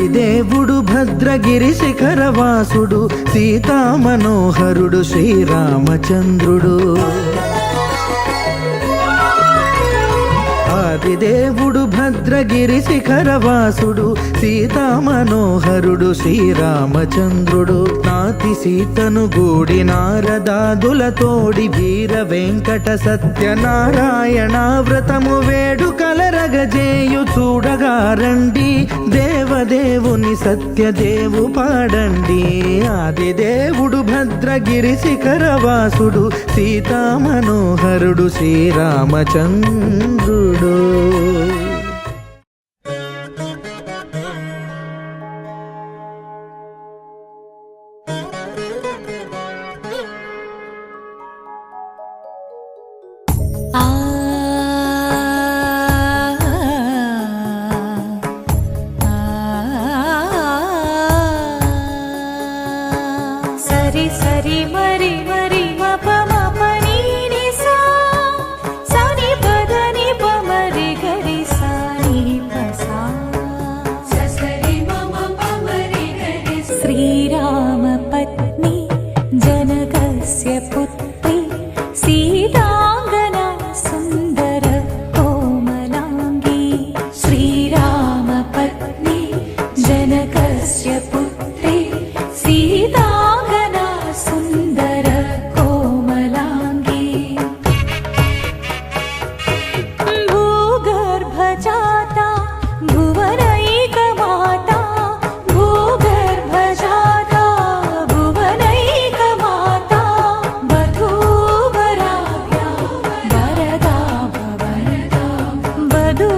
ఆదిదేవుడు భద్రగిరి శిఖరవాసుడు సీతామనోహరుడు శ్రీరామచంద్రుడు. ఆదిదేవుడు భద్రగిరి శిఖరవాసుడు సీతామనోహరుడు శ్రీరామచంద్రుడు. నాతి సీతను గూడి నారదాదులతోడి వీర వెంకట సత్యనారాయణ వ్రతము వేడుకలరగజేయు చూడగా రండి, దేవదేవుని సత్యదేవు పాడండి. ఆదిదేవుడు భద్రగిరి శిఖరవాసుడు సీతామనోహరుడు శ్రీరామచంద్రుడు. సరి సరి మరి మరి మప మప నీ ని సా సని పద ని ప మరి గరి సా ని ప సా సరి మమ ప మరి గరి. శ్రీరామ పత్ని జనకస్య పుత్రి సీతాంగనా సుందర కోమలాంగి. శ్రీరామ పత్ని జనకస్య పుత్రి సీతాంగనా సుందర కోమలాంగి. భూగర్భజాతా భువనైకమాతా భూగర్భజాతా భువనైకమాతా వధూవరాభ్యా వరదా వరదా వధూ